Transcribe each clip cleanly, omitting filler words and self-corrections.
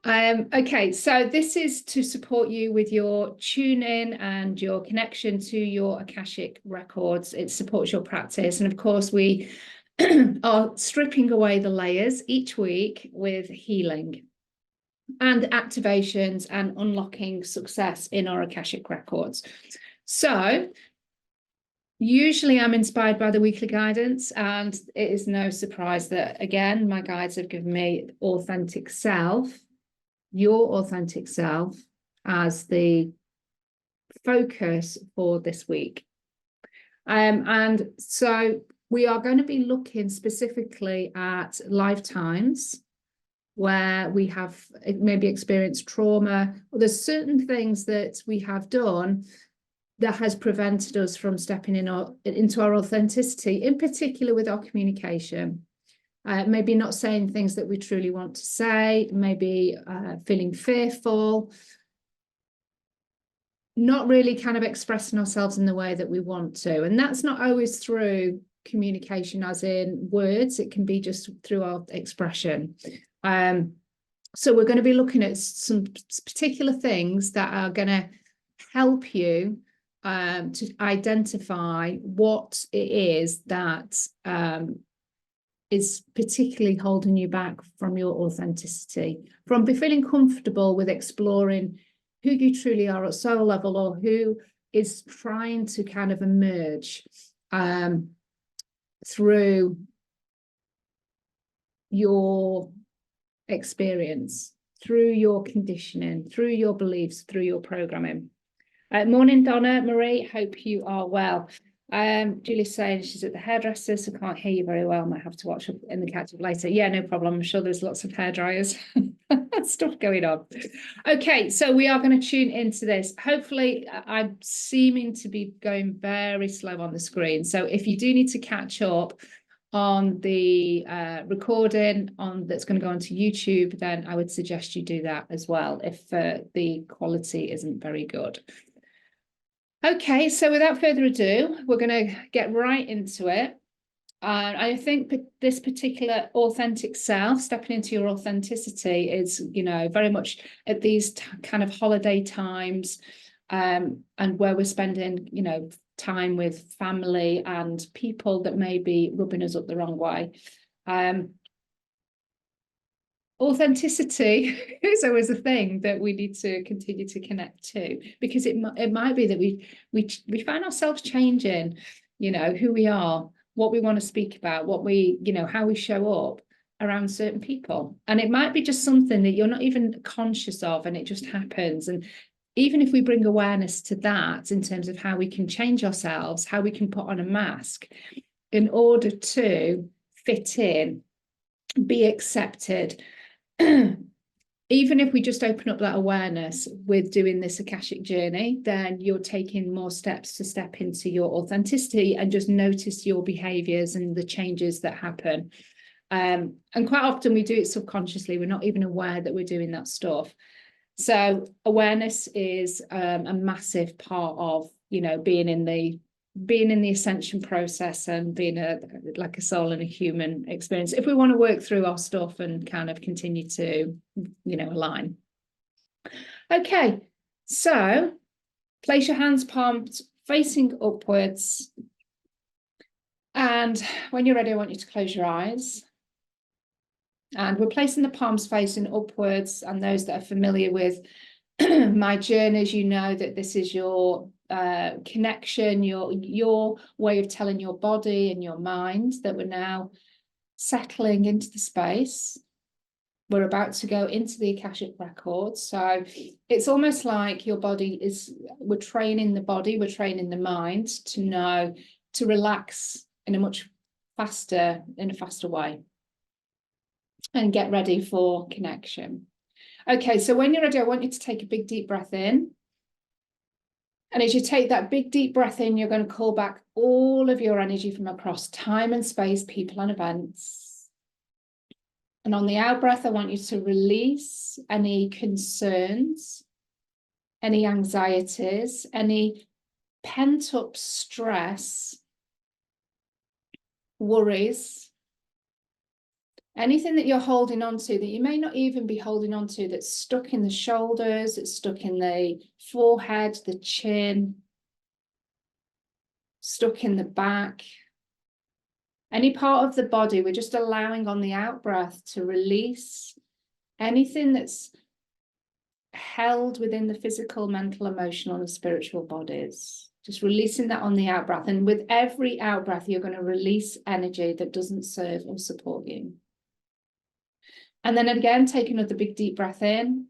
Okay, so this is to support you with your tuning and your connection to your Akashic records. It supports your practice. And of course, we are stripping away the layers each week with healing and activations and unlocking success in our Akashic records. So usually I'm inspired by the weekly guidance, and it is no surprise that, again, my guides have given me authentic self, your authentic self, as the focus for this week. And so we are going to be looking specifically at lifetimes where we have maybe experienced trauma, or there's certain things that we have done that has prevented us from stepping into our authenticity, in particular with our communication. Maybe not saying things that we truly want to say, maybe feeling fearful, not really kind of expressing ourselves in the way that we want to. And that's not always through communication as in words, it can be just through our expression. So we're going to be looking at some particular things that are going to help you to identify what it is that is particularly holding you back from your authenticity, from feeling comfortable with exploring who you truly are at soul level, or who is trying to kind of emerge through your experience, through your conditioning, through your beliefs, through your programming. Morning, Donna, Marie, hope you are well. Julie's saying she's at the hairdresser, so can't hear you very well. Might have to watch up in the catch up later. Yeah, no problem. I'm sure there's lots of hairdryers stuff going on. Okay, so we are going to tune into this. Hopefully, I'm seeming to be going very slow on the screen. So if you do need to catch up on the recording that's going to go onto YouTube, then I would suggest you do that as well if the quality isn't very good. Okay, so without further ado, we're going to get right into it. I think this particular authentic self, stepping into your authenticity, is, very much at these kind of holiday times, and where we're spending, time with family and people that may be rubbing us up the wrong way. Authenticity is always a thing that we need to continue to connect to, because it might be that we find ourselves changing, who we are, what we want to speak about, what we, how we show up around certain people. And it might be just something that you're not even conscious of, and it just happens. And even if we bring awareness to that in terms of how we can change ourselves, how we can put on a mask in order to fit in, be accepted, even if we just open up that awareness with doing this Akashic journey, then you're taking more steps to step into your authenticity and just notice your behaviors and the changes that happen. And quite often we do it subconsciously. We're not even aware that we're doing that stuff. So awareness is a massive part of, being in the ascension process and being like a soul and a human experience, if we want to work through our stuff and kind of continue to, align. Okay, so place your hands palms facing upwards. And when you're ready, I want you to close your eyes. And we're placing the palms facing upwards. And those that are familiar with my journeys, you know that this is your connection, your way of telling your body and your mind that we're now settling into the space. We're about to go into the Akashic Records. So it's almost like your body we're training the body, we're training the mind to know, to relax in a faster way and get ready for connection. Okay, so when you're ready, I want you to take a big deep breath in. And as you take that big deep breath in, you're going to call back all of your energy from across time and space, people and events. And on the out breath, I want you to release any concerns, any anxieties, any pent up stress, worries, Anything that you're holding on to that you may not even be holding on to, that's stuck in the shoulders, it's stuck in the forehead, the chin, stuck in the back. Any part of the body, we're just allowing on the out-breath to release anything that's held within the physical, mental, emotional, and spiritual bodies. Just releasing that on the out-breath. And with every out-breath, you're going to release energy that doesn't serve or support you. And then again, take another big deep breath in.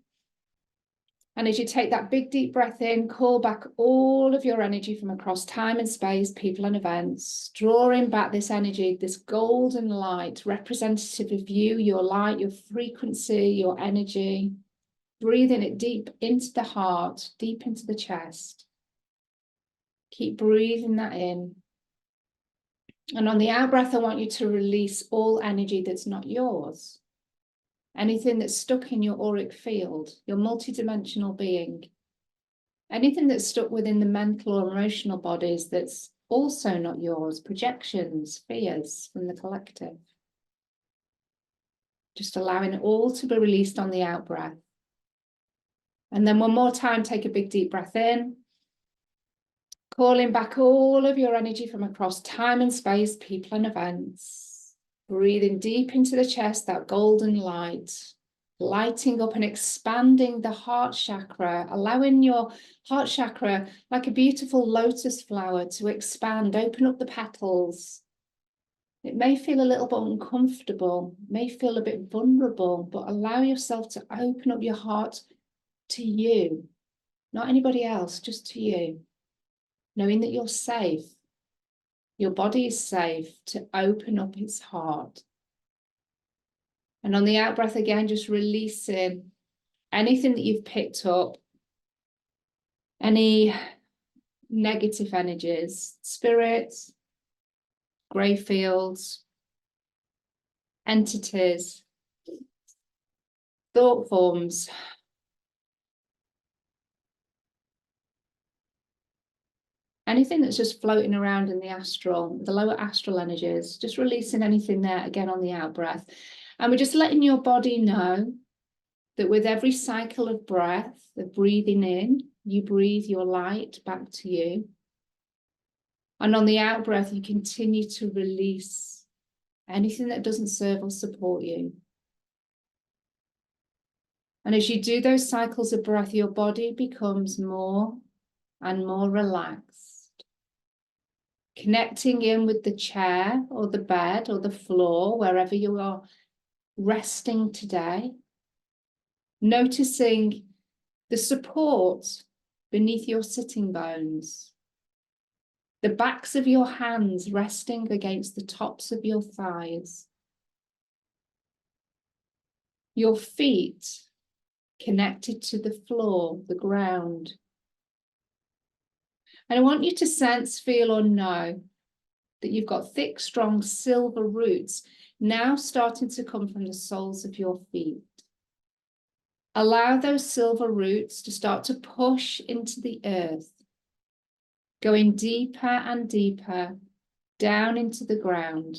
And as you take that big deep breath in, call back all of your energy from across time and space, people and events, drawing back this energy, this golden light, representative of you, your light, your frequency, your energy. Breathing it deep into the heart, deep into the chest. Keep breathing that in. And on the out breath, I want you to release all energy that's not yours. Anything that's stuck in your auric field, your multidimensional being. Anything that's stuck within the mental or emotional bodies that's also not yours. Projections, fears from the collective. Just allowing it all to be released on the out breath. And then one more time, take a big deep breath in. Calling back all of your energy from across time and space, people and events. Breathing deep into the chest, that golden light, lighting up and expanding the heart chakra, allowing your heart chakra, like a beautiful lotus flower, to expand, open up the petals. It may feel a little bit uncomfortable, may feel a bit vulnerable, but allow yourself to open up your heart to you, not anybody else, just to you, knowing that you're safe. Your body is safe to open up its heart. And on the out breath again, just releasing anything that you've picked up, any negative energies, spirits, grey fields, entities, thought forms. Anything that's just floating around in the astral, the lower astral energies, just releasing anything there again on the out breath. And we're just letting your body know that with every cycle of breath, of breathing in, you breathe your light back to you. And on the out breath, you continue to release anything that doesn't serve or support you. And as you do those cycles of breath, your body becomes more and more relaxed. Connecting in with the chair or the bed or the floor, wherever you are resting today. Noticing the support beneath your sitting bones. The backs of your hands resting against the tops of your thighs. Your feet connected to the floor, the ground. And I want you to sense, feel, or know that you've got thick, strong silver roots now starting to come from the soles of your feet. Allow those silver roots to start to push into the earth, going deeper and deeper down into the ground,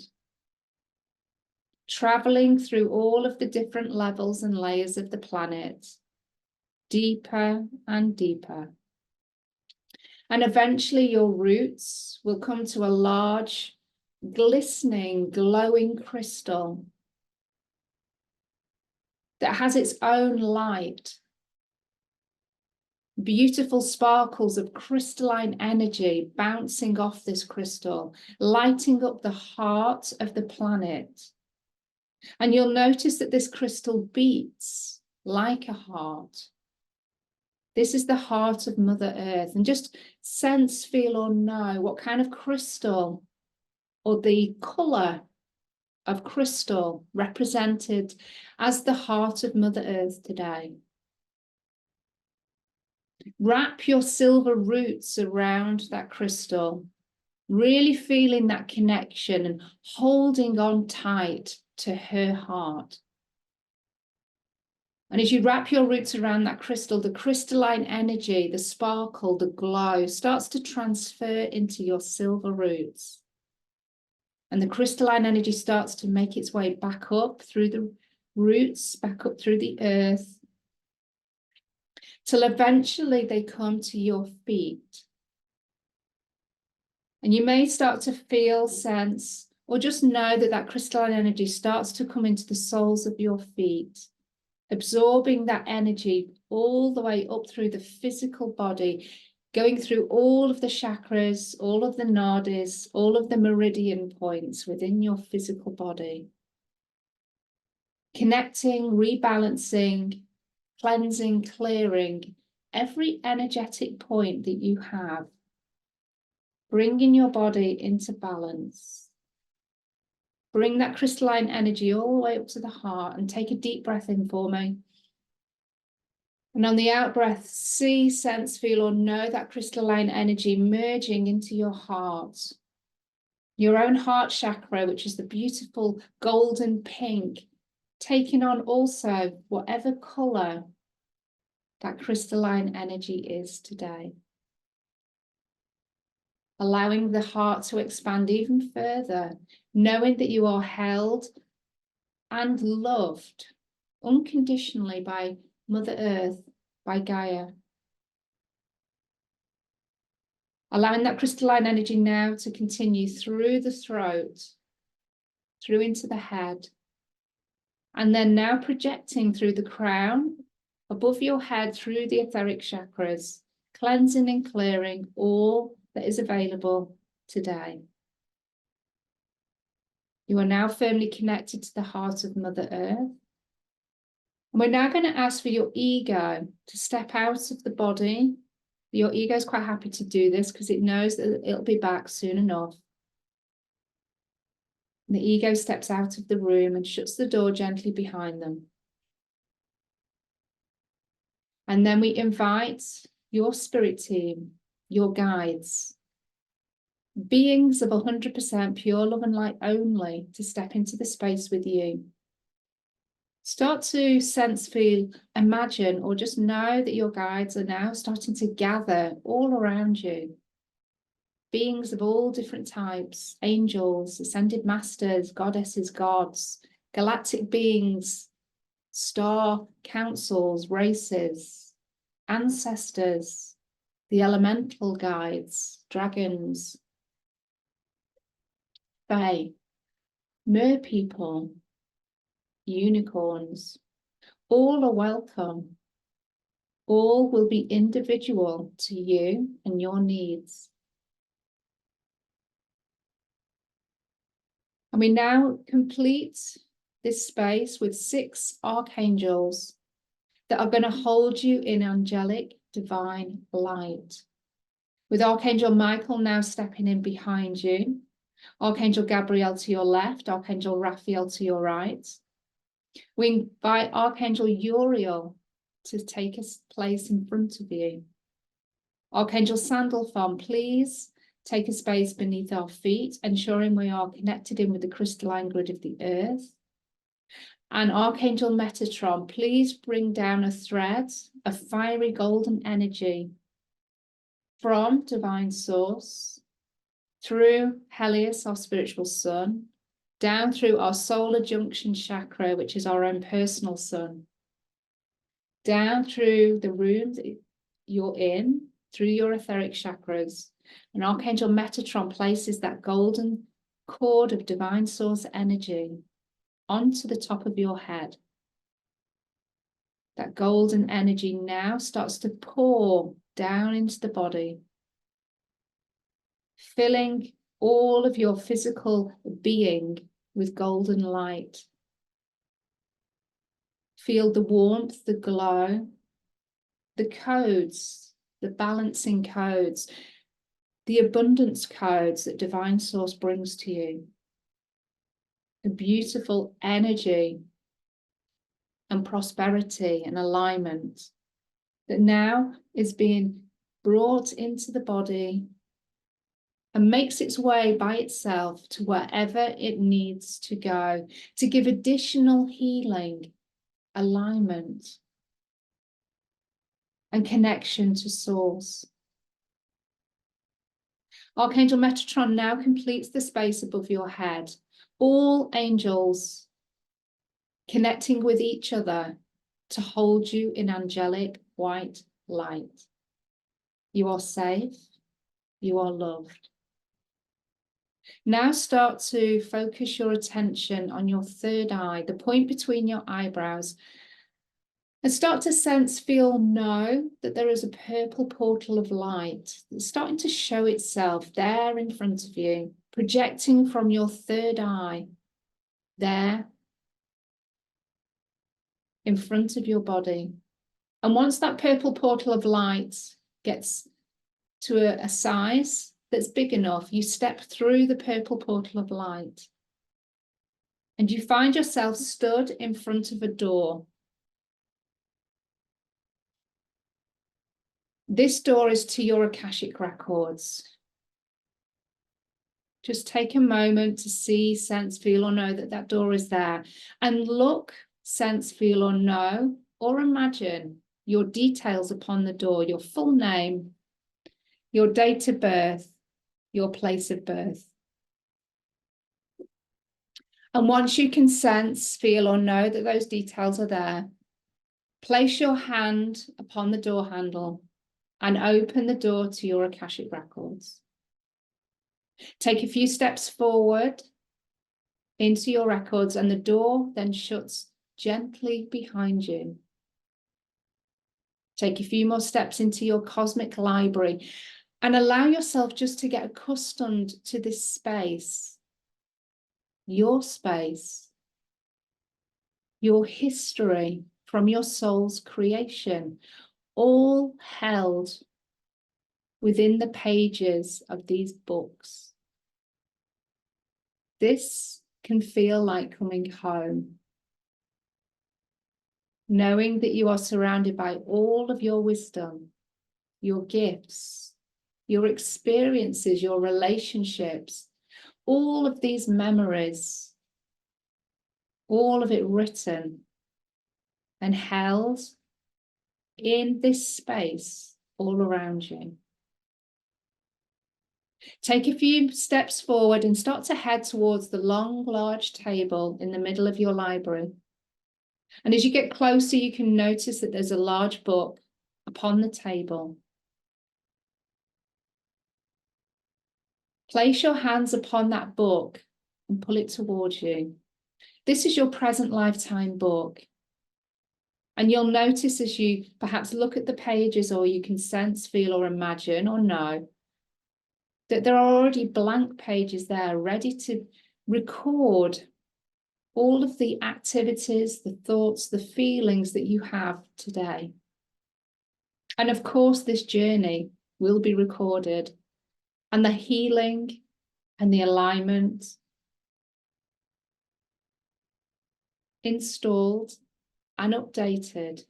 traveling through all of the different levels and layers of the planet, deeper and deeper. And eventually your roots will come to a large, glistening, glowing crystal that has its own light. Beautiful sparkles of crystalline energy bouncing off this crystal, lighting up the heart of the planet. And you'll notice that this crystal beats like a heart. This is the heart of Mother Earth. And just sense, feel, or know what kind of crystal or the colour of crystal represented as the heart of Mother Earth today. Wrap your silver roots around that crystal, really feeling that connection and holding on tight to her heart. And as you wrap your roots around that crystal, the crystalline energy, the sparkle, the glow starts to transfer into your silver roots. And the crystalline energy starts to make its way back up through the roots, back up through the earth, till eventually they come to your feet. And you may start to feel, sense, or just know that that crystalline energy starts to come into the soles of your feet, absorbing that energy all the way up through the physical body, going through all of the chakras, all of the nadis, all of the meridian points within your physical body. Connecting, rebalancing, cleansing, clearing every energetic point that you have. Bringing your body into balance. Bring that crystalline energy all the way up to the heart and take a deep breath in for me. And on the out breath, see, sense, feel, or know that crystalline energy merging into your heart. Your own heart chakra, which is the beautiful golden pink, taking on also whatever colour that crystalline energy is today. Allowing the heart to expand even further, knowing that you are held and loved unconditionally by Mother Earth, by Gaia. Allowing that crystalline energy now to continue through the throat, through into the head, and then now projecting through the crown, above your head, through the etheric chakras, cleansing and clearing all that is available today. You are now firmly connected to the heart of Mother Earth. And we're now going to ask for your ego to step out of the body. Your ego is quite happy to do this because it knows that it'll be back soon enough. And the ego steps out of the room and shuts the door gently behind them. And then we invite your spirit team, your guides, beings of 100% pure love and light only, to step into the space with you. Start to sense, feel, imagine, or just know that your guides are now starting to gather all around you. Beings of all different types, angels, ascended masters, goddesses, gods, galactic beings, star councils, races, ancestors, the elemental guides, dragons, fae, mer people, unicorns. All are welcome. All will be individual to you and your needs. And we now complete this space with 6 archangels that are going to hold you in angelic divine light. With Archangel Michael now stepping in behind you, Archangel Gabriel to your left, Archangel Raphael to your right. We invite Archangel Uriel to take his place in front of you. Archangel Sandalphon, please take a space beneath our feet, ensuring we are connected in with the crystalline grid of the earth. And Archangel Metatron, please bring down a thread of fiery golden energy from Divine Source, through Helios, our spiritual sun, down through our solar junction chakra, which is our own personal sun, down through the room that you're in, through your etheric chakras. And Archangel Metatron places that golden cord of Divine Source energy onto the top of your head. That golden energy now starts to pour down into the body, filling all of your physical being with golden light. Feel the warmth, the glow, the codes, the balancing codes, the abundance codes that Divine Source brings to you. A beautiful energy and prosperity and alignment that now is being brought into the body and makes its way by itself to wherever it needs to go, to give additional healing, alignment, and connection to Source. Archangel Metatron now completes the space above your head. All angels connecting with each other to hold you in angelic white light. You are safe. You are loved. Now start to focus your attention on your third eye, the point between your eyebrows, and start to sense, feel, know that there is a purple portal of light that's starting to show itself there in front of you, projecting from your third eye, there in front of your body. And once that purple portal of light gets to a size that's big enough, you step through the purple portal of light and you find yourself stood in front of a door. This door is to your Akashic Records. Just take a moment to see, sense, feel, or know that that door is there. And look, sense, feel, or know, or imagine your details upon the door, your full name, your date of birth, your place of birth. And once you can sense, feel, or know that those details are there, place your hand upon the door handle and open the door to your Akashic Records. Take a few steps forward into your records, and the door then shuts gently behind you. Take a few more steps into your cosmic library and allow yourself just to get accustomed to this space, your space, your history from your soul's creation, all held within the pages of these books. This can feel like coming home, knowing that you are surrounded by all of your wisdom, your gifts, your experiences, your relationships, all of these memories, all of it written and held in this space all around you. Take a few steps forward and start to head towards the long, large table in the middle of your library. And as you get closer, you can notice that there's a large book upon the table. Place your hands upon that book and pull it towards you. This is your present lifetime book. And you'll notice as you perhaps look at the pages, or you can sense, feel, or imagine, or know, that there are already blank pages there ready to record all of the activities, the thoughts, the feelings that you have today. And of course, this journey will be recorded, and the healing and the alignment installed and updated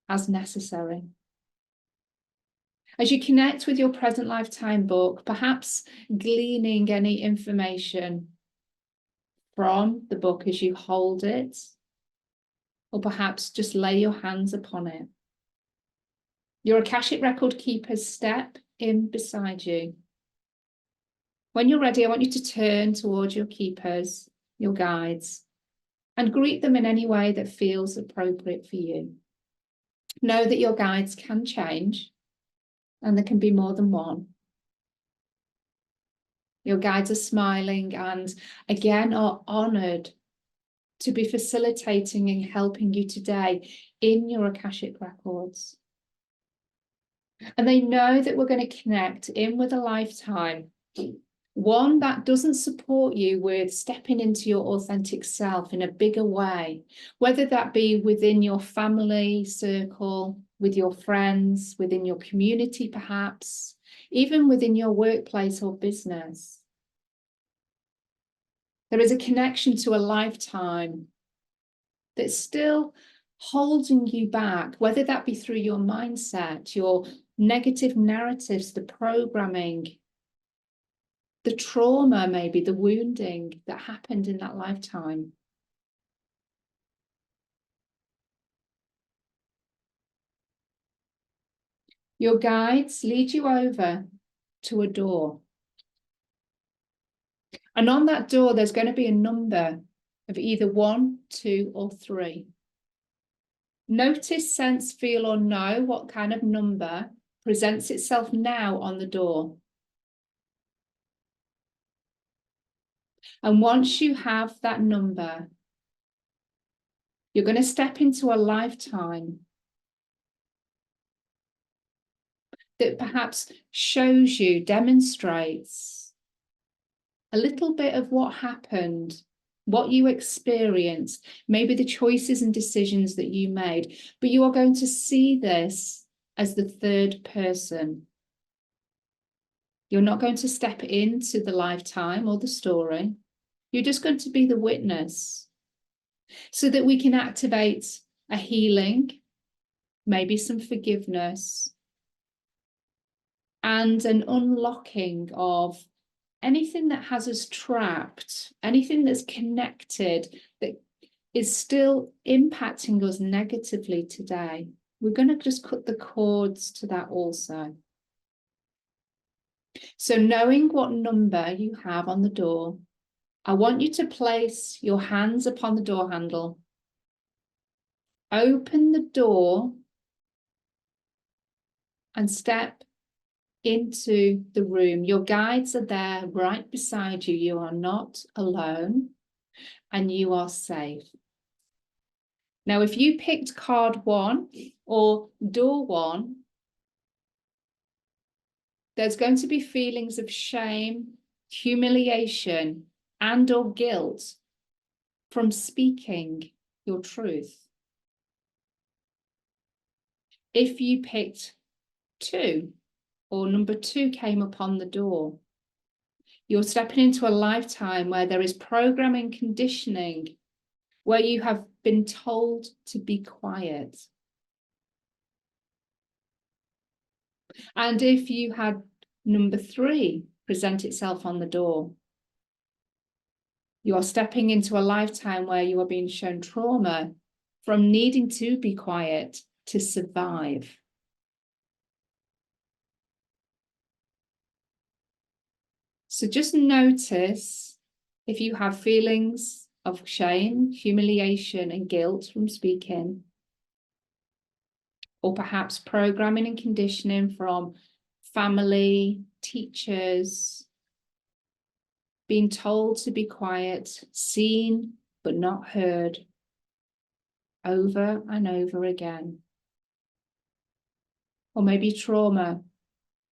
as necessary. As you connect with your present lifetime book, perhaps gleaning any information from the book as you hold it, or perhaps just lay your hands upon it. Your Akashic Record keepers step in beside you. When you're ready, I want you to turn towards your keepers, your guides, and greet them in any way that feels appropriate for you. Know that your guides can change, and there can be more than one. Your guides are smiling and again are honoured to be facilitating and helping you today in your Akashic Records. And they know that we're going to connect in with a lifetime, one that doesn't support you with stepping into your authentic self in a bigger way, whether that be within your family circle, with your friends, within your community perhaps, even within your workplace or business. There is a connection to a lifetime that's still holding you back, whether that be through your mindset, your negative narratives, the programming, the trauma, maybe the wounding that happened in that lifetime. Your guides lead you over to a door. And on that door, there's going to be a number of either 1, 2, or 3. Notice, sense, feel, or know what kind of number presents itself now on the door. And once you have that number, you're going to step into a lifetime that perhaps shows you, demonstrates a little bit of what happened, what you experienced, maybe the choices and decisions that you made, but you are going to see this as the third person. You're not going to step into the lifetime or the story. You're just going to be the witness so that we can activate a healing, maybe some forgiveness, and an unlocking of anything that has us trapped, anything that's connected, that is still impacting us negatively today. We're going to just cut the cords to that also. So knowing what number you have on the door, I want you to place your hands upon the door handle. Open the door and step into the room. Your guides are there right beside you. You are not alone and you are safe. Now, if you picked card 1 or door 1, there's going to be feelings of shame, humiliation, and or guilt from speaking your truth. If you picked 2, or number 2 came upon the door, you're stepping into a lifetime where there is programming, conditioning, where you have been told to be quiet. And if you had number 3 present itself on the door, you are stepping into a lifetime where you are being shown trauma from needing to be quiet to survive. So just notice if you have feelings of shame, humiliation, and guilt from speaking, or perhaps programming and conditioning from family, teachers, being told to be quiet, seen but not heard, over and over again. Or maybe trauma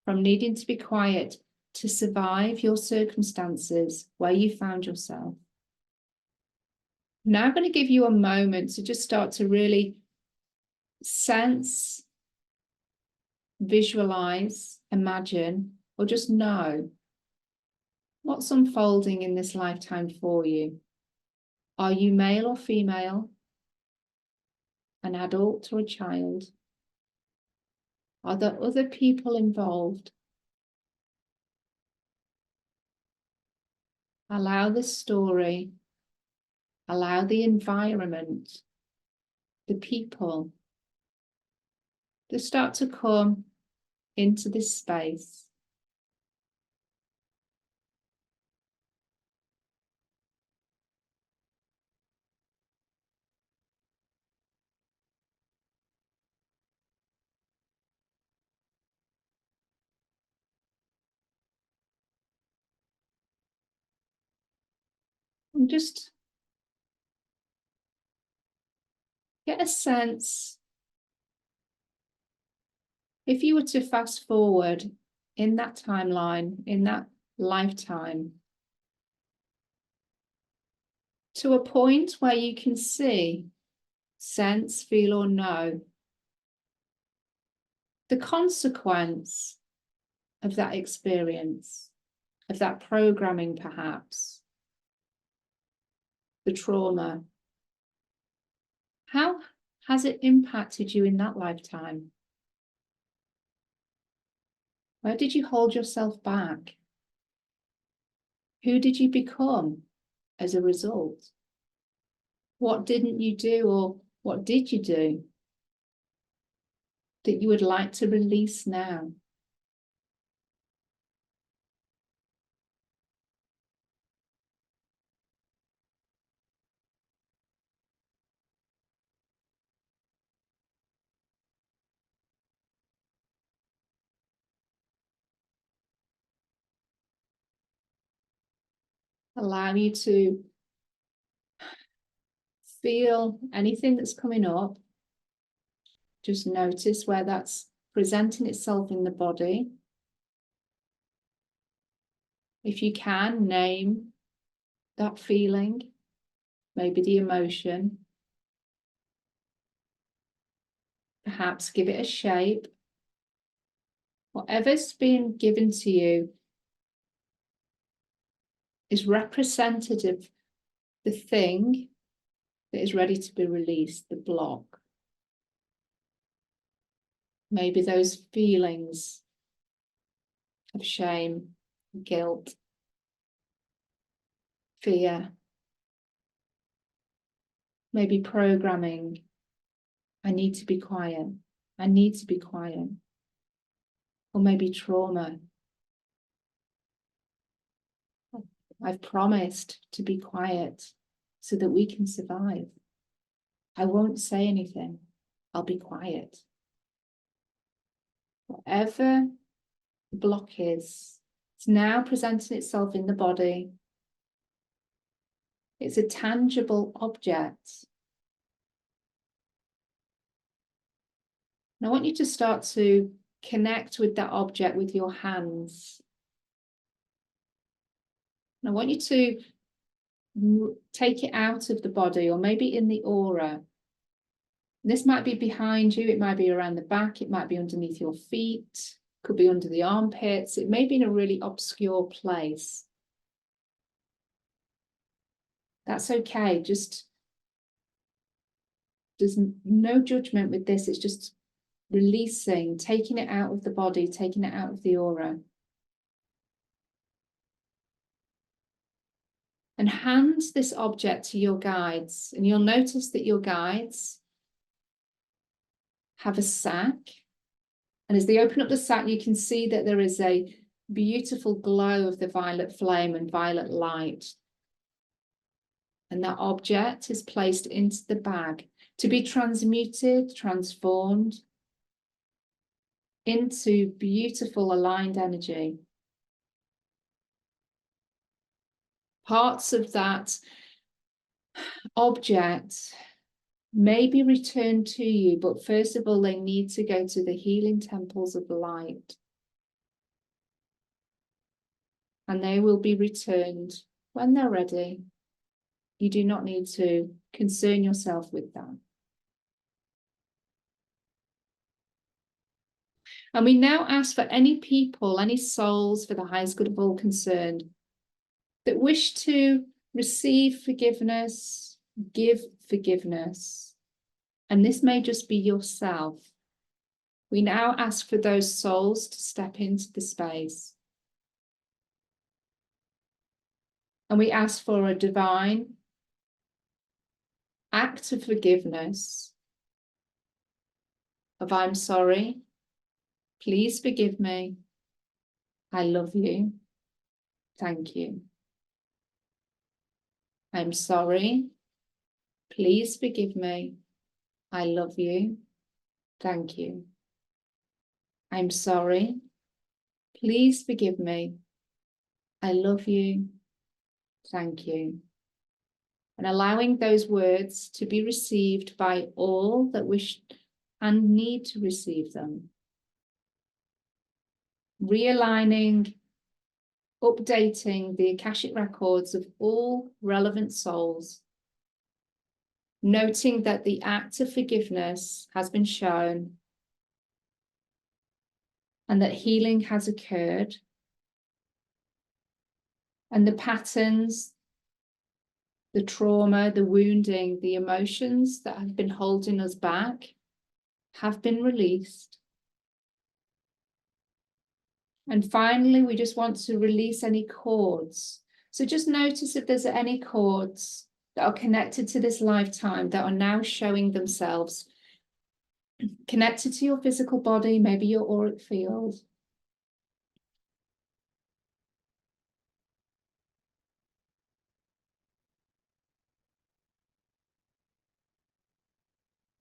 from needing to be quiet to survive your circumstances where you found yourself. Now I'm going to give you a moment to just start to really sense, visualize, imagine, or just know what's unfolding in this lifetime for you. Are you male or female? An adult or a child? Are there other people involved? Allow the story, allow the environment, the people to start to come into this space. And just get a sense, if you were to fast forward in that timeline, in that lifetime, to a point where you can see, sense, feel, or know the consequence of that experience, of that programming perhaps, the trauma. How has it impacted you in that lifetime? Where did you hold yourself back? Who did you become as a result? What didn't you do, or what did you do that you would like to release now? Allow you to feel anything that's coming up. Just notice where that's presenting itself in the body. If you can, name that feeling, maybe the emotion. Perhaps give it a shape. Whatever's been given to you is representative of the thing that is ready to be released, the block. Maybe those feelings of shame, guilt, fear, maybe programming. I need to be quiet. I need to be quiet. Or maybe trauma. I've promised to be quiet so that we can survive. I won't say anything. I'll be quiet. Whatever the block is, it's now presenting itself in the body. It's a tangible object. And I want you to start to connect with that object with your hands. And I want you to take it out of the body, or maybe in the aura. This might be behind you, it might be around the back, it might be underneath your feet, could be under the armpits, it may be in a really obscure place. That's okay, there's no judgment with this, it's just releasing, taking it out of the body, taking it out of the aura. And hand this object to your guides, and you'll notice that your guides have a sack, and as they open up the sack, you can see that there is a beautiful glow of the violet flame and violet light. And that object is placed into the bag to be transmuted, transformed into beautiful aligned energy. Parts of that object may be returned to you, but first of all, they need to go to the healing temples of light. And they will be returned when they're ready. You do not need to concern yourself with that. And we now ask for any people, any souls, for the highest good of all concerned, that wish to receive forgiveness, give forgiveness, and this may just be yourself. We now ask for those souls to step into the space. And we ask for a divine act of forgiveness, of I'm sorry, please forgive me, I love you, thank you. I'm sorry, please forgive me, I love you, thank you. I'm sorry, please forgive me, I love you, thank you. And allowing those words to be received by all that wish and need to receive them. Realigning, updating the Akashic Records of all relevant souls, noting that the act of forgiveness has been shown and that healing has occurred, and the patterns, the trauma, the wounding, the emotions that have been holding us back have been released. And finally, we just want to release any cords. So just notice if there's any cords that are connected to this lifetime that are now showing themselves connected to your physical body, maybe your auric field.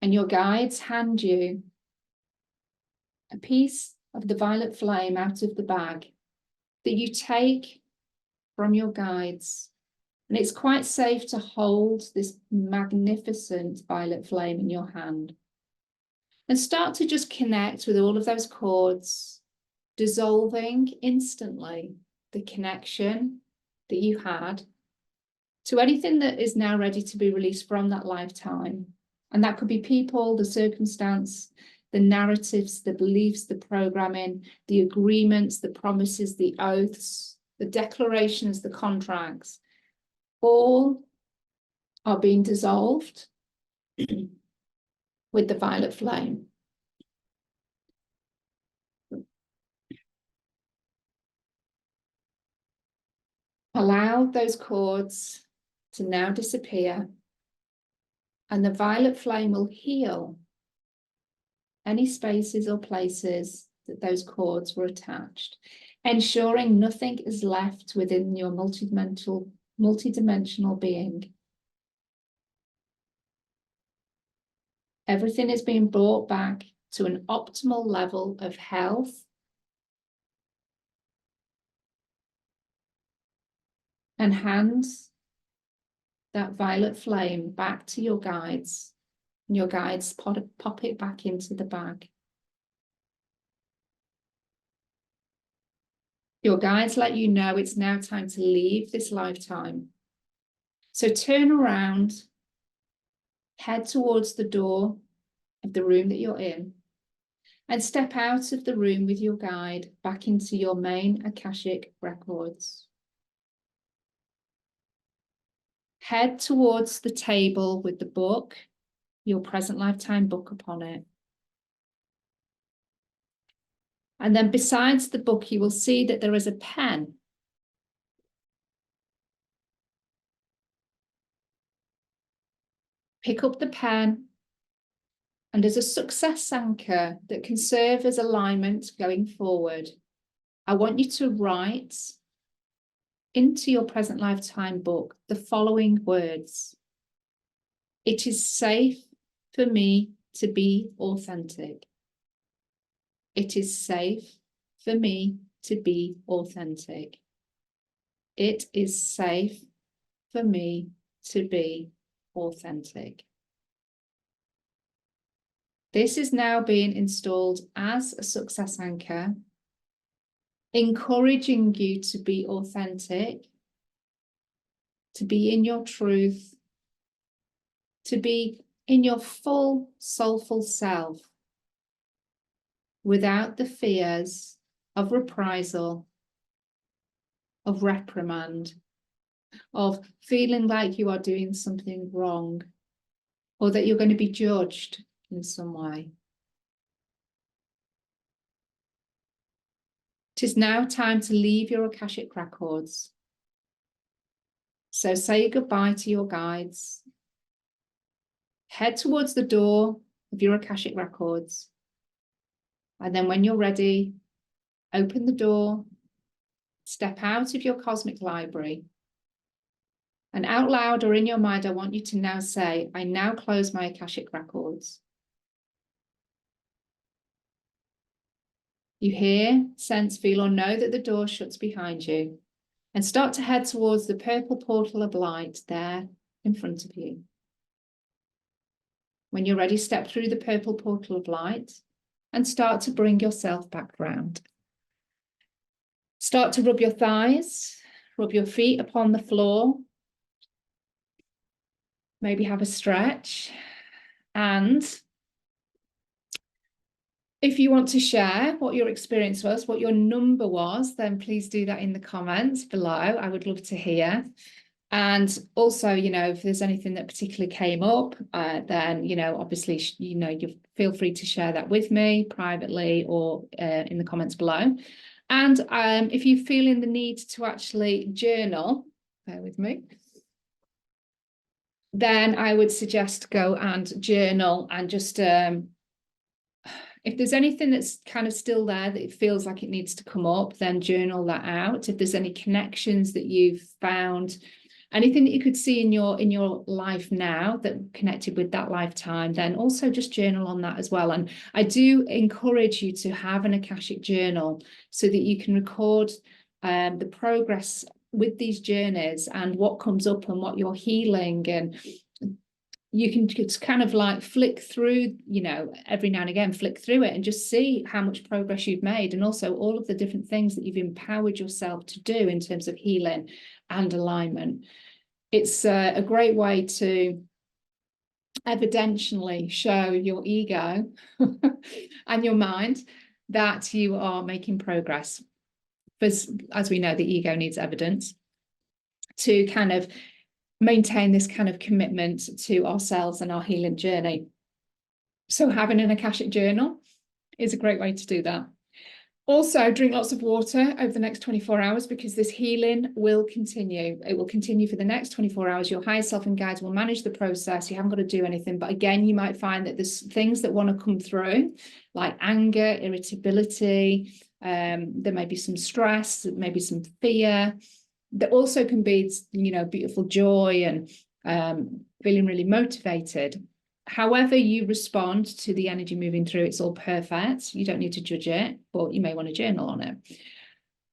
And your guides hand you a piece of the violet flame out of the bag that you take from your guides And it's quite safe to hold this magnificent violet flame in your hand and start to just connect with all of those chords, dissolving instantly the connection that you had to anything that is now ready to be released from that lifetime. And that could be people, the circumstance, the narratives, the beliefs, the programming, the agreements, the promises, the oaths, the declarations, the contracts, all are being dissolved with the violet flame. Allow those cords to now disappear, and the violet flame will heal any spaces or places that those cords were attached, ensuring nothing is left within your multidimensional being. Everything is being brought back to an optimal level of health and hands that violet flame back to your guides. And your guides pop it back into the bag. Your guides let you know it's now time to leave this lifetime. So turn around, head towards the door of the room that you're in, and step out of the room with your guide back into your main Akashic Records. Head towards the table with the book, your present lifetime book upon it. And then besides the book, you will see that there is a pen. Pick up the pen, and as a success anchor that can serve as alignment going forward, I want you to write into your present lifetime book the following words. It is safe for me to be authentic. It is safe for me to be authentic. It is safe for me to be authentic. This is now being installed as a success anchor, encouraging you to be authentic, to be in your truth, to be in your full soulful self, without the fears of reprisal, of reprimand, of feeling like you are doing something wrong, or that you're going to be judged in some way. It is now time to leave your Akashic Records. So say goodbye to your guides. Head towards the door of your Akashic Records. And then when you're ready, open the door, step out of your cosmic library. And out loud or in your mind, I want you to now say, I now close my Akashic Records. You hear, sense, feel, or know that the door shuts behind you, and start to head towards the purple portal of light there in front of you. When you're ready, step through the purple portal of light and start to bring yourself back round. Start to rub your thighs, rub your feet upon the floor. Maybe have a stretch. And if you want to share what your experience was, what your number was, then please do that in the comments below. I would love to hear. And also, you know, if there's anything that particularly came up, then, you know, obviously, you know, you feel free to share that with me privately or in the comments below. And if you're feeling the need to actually journal, bear with me, then I would suggest go and journal and just, if there's anything that's kind of still there that it feels like it needs to come up, then journal that out. If there's any connections that you've found, anything that you could see in your life now that connected with that lifetime, then also just journal on that as well. And I do encourage you to have an Akashic journal so that you can record the progress with these journeys and what comes up and what you're healing, and you can just kind of like flick through, you know, every now and again, flick through it and just see how much progress you've made, and also all of the different things that you've empowered yourself to do in terms of healing and alignment. It's a great way to evidentially show your ego and your mind that you are making progress. Because as we know, the ego needs evidence to kind of maintain this kind of commitment to ourselves and our healing journey. So having an Akashic journal is a great way to do that. Also, drink lots of water over the next 24 hours, because this healing will continue. It will continue for the next 24 hours. Your higher self and guides will manage the process. You haven't got to do anything. But again, you might find that there's things that want to come through, like anger, irritability. There may be some stress, maybe some fear. There also can be, you know, beautiful joy and feeling really motivated. However you respond to the energy moving through, it's all perfect. You don't need to judge it, but you may want to journal on it.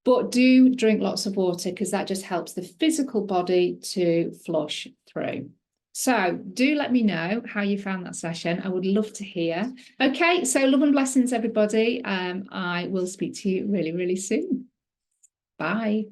But do drink lots of water, because that just helps the physical body to flush through. So do let me know how you found that session. I would love to hear. Okay, so love and blessings, everybody. I will speak to you really, really soon. Bye.